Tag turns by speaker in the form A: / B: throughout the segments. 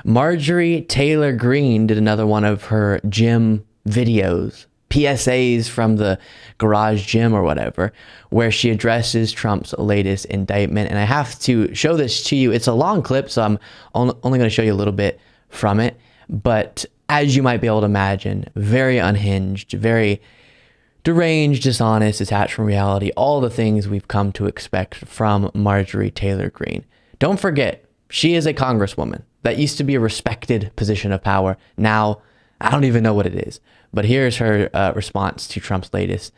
A: Marjorie Taylor Greene did another one of her gym videos, PSAs from the garage gym or whatever, where she addresses Trump's latest indictment. And I have to show this to you. It's a long clip, so I'm only going to show you a little bit from it. But as you might be able to imagine, very unhinged, very deranged, dishonest, detached from reality, all the things we've come to expect from Marjorie Taylor Greene. Don't forget, she is a congresswoman. That used to be a respected position of power. Now, I don't even know what it is. But here's her response to Trump's latest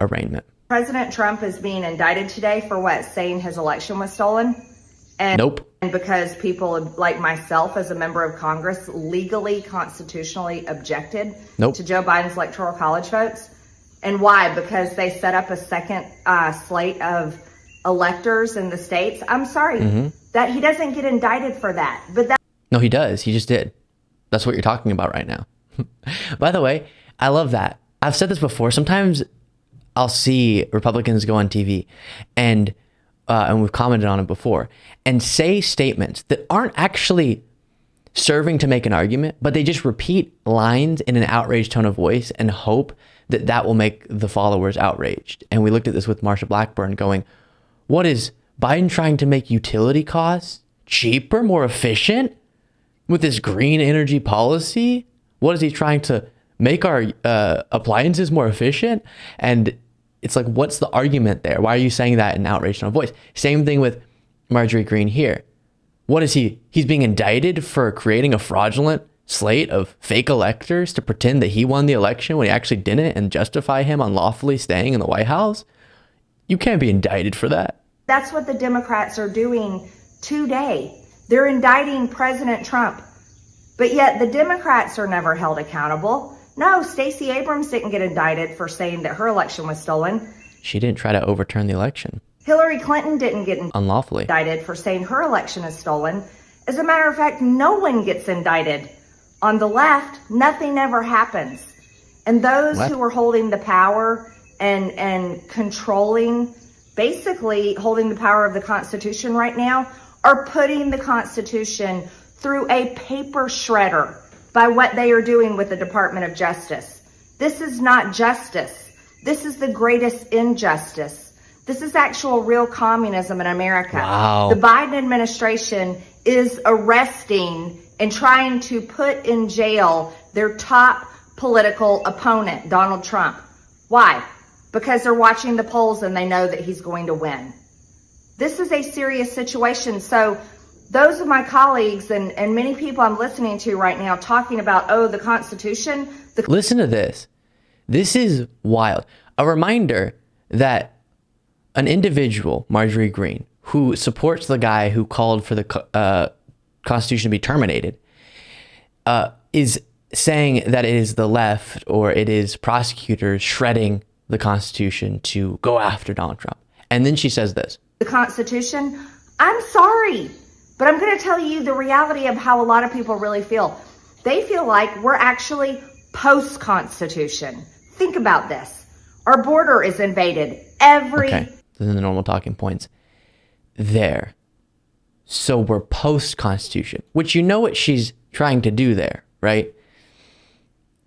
A: arraignment.
B: President Trump is being indicted today for what? Saying his election was stolen? And
A: nope.
B: And because people like myself as a member of Congress legally, constitutionally objected to Joe Biden's electoral college votes. And why? Because they set up a second slate of electors in the states. I'm sorry that he doesn't get indicted for that. But that.
A: No, he does. He just did. That's what you're talking about right now. By the way, I love that. I've said this before. Sometimes I'll see Republicans go on TV and we've commented on it before and say statements that aren't actually serving to make an argument, but they just repeat lines in an outraged tone of voice and hope that that will make the followers outraged. And we looked at this with Marsha Blackburn going, what is Biden trying to make utility costs cheaper, more efficient with this green energy policy? What is he trying to make our appliances more efficient? And it's like, what's the argument there? Why are you saying that in outraged tone of voice? Same thing with Marjorie Greene here. What is he? He's being indicted for creating a fraudulent slate of fake electors to pretend that he won the election when he actually didn't and justify him unlawfully staying in the White House. You can't be indicted for that.
B: That's what the Democrats are doing today. They're indicting President Trump. But yet the Democrats are never held accountable. No, Stacey Abrams didn't get indicted for saying that her election was stolen.
A: She didn't try to overturn the election.
B: Hillary Clinton didn't get
A: unlawfully
B: indicted for saying her election is stolen. As a matter of fact, no one gets indicted. On the left, nothing ever happens. And those who are holding the power and controlling, basically holding the power of the Constitution right now, are putting the Constitution through a paper shredder by what they are doing with the Department of Justice. This is not justice. This is the greatest injustice. This is actual real communism in America.
A: Wow.
B: The Biden administration is arresting and trying to put in jail their top political opponent, Donald Trump. Why? Because they're watching the polls and they know that he's going to win. This is a serious situation. So those of my colleagues and many people I'm listening to right now talking about, oh, the Constitution.
A: Listen to this. This is wild. A reminder that an individual, Marjorie Greene, who supports the guy who called for the Constitution to be terminated, is saying that it is the left or it is prosecutors shredding the Constitution to go after Donald Trump. And then she says this.
B: The Constitution, I'm sorry, but I'm going to tell you the reality of how a lot of people really feel. They feel like we're actually post-Constitution. Think about this. Our border is invaded
A: Okay, then the normal talking points there. So we're post-Constitution, which you know what she's trying to do there, right?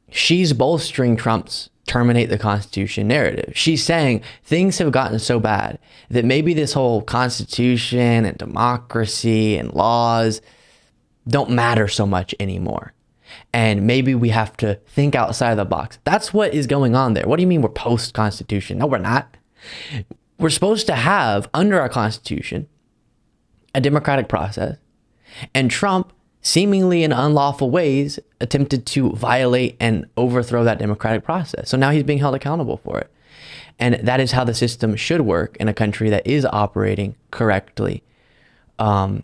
A: She's bolstering Trump's terminate the Constitution narrative. She's saying things have gotten so bad that maybe this whole Constitution and democracy and laws don't matter so much anymore. And maybe we have to think outside of the box. That's what is going on there. What do you mean we're post-Constitution? No, we're not. We're supposed to have, under our Constitution, a democratic process. And Trump, seemingly in unlawful ways, attempted to violate and overthrow that democratic process. So now he's being held accountable for it. And that is how the system should work in a country that is operating correctly. And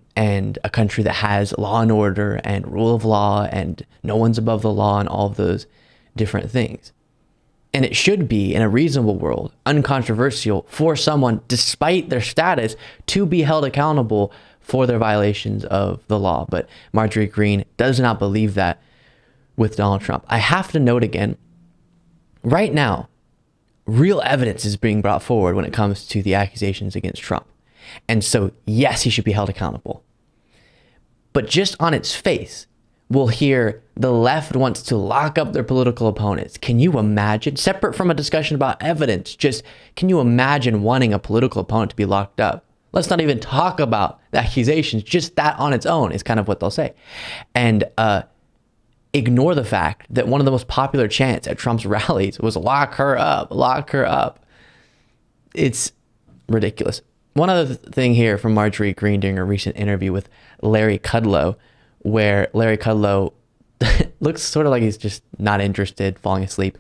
A: a country that has law and order and rule of law and no one's above the law and all of those different things. And it should be, in a reasonable world, uncontroversial for someone, despite their status, to be held accountable for their violations of the law. But Marjorie Greene does not believe that with Donald Trump. I have to note again, right now, real evidence is being brought forward when it comes to the accusations against Trump. And so, yes, he should be held accountable. But just on its face, we'll hear the left wants to lock up their political opponents. Can you imagine, separate from a discussion about evidence, just can you imagine wanting a political opponent to be locked up? Let's not even talk about the accusations. Just that on its own is kind of what they'll say. And ignore the fact that one of the most popular chants at Trump's rallies was lock her up, lock her up. It's ridiculous. One other thing here from Marjorie Greene during a recent interview with Larry Kudlow, where Larry Kudlow looks sort of like he's just not interested, falling asleep,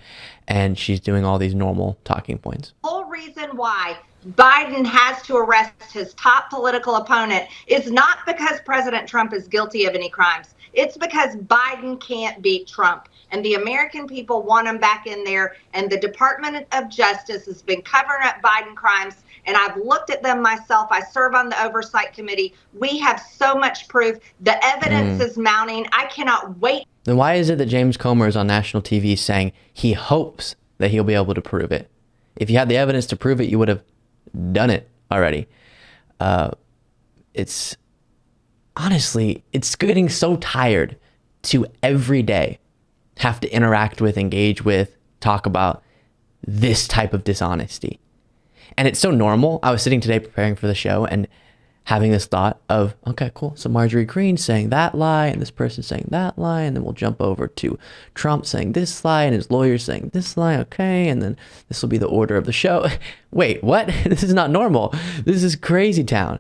A: and she's doing all these normal talking points.
B: The whole reason why Biden has to arrest his top political opponent is not because President Trump is guilty of any crimes. It's because Biden can't beat Trump, and the American people want him back in there, and the Department of Justice has been covering up Biden crimes, and I've looked at them myself. I serve on the Oversight Committee. We have so much proof. The evidence is mounting. I cannot wait.
A: Then why is it that James Comer is on national TV saying he hopes that he'll be able to prove it? If you had the evidence to prove it, you would have done it already. It's honestly, it's getting so tired to every day have to interact with, engage with, talk about this type of dishonesty. And it's so normal. I was sitting today preparing for the show and having this thought of, okay, cool. So Marjorie Greene saying that lie and this person saying that lie. And then we'll jump over to Trump saying this lie and his lawyer saying this lie. Okay. And then this will be the order of the show. Wait, what? This is not normal. This is crazy town.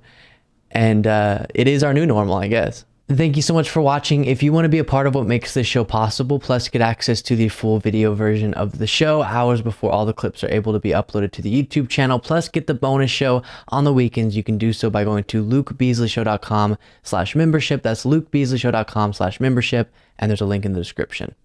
A: And it is our new normal, I guess. Thank you so much for watching. If you want to be a part of what makes this show possible, plus get access to the full video version of the show hours before all the clips are able to be uploaded to the YouTube channel, plus get the bonus show on the weekends, you can do so by going to lukebeasleyshow.com/membership. That's lukebeasleyshow.com/membership, and there's a link in the description.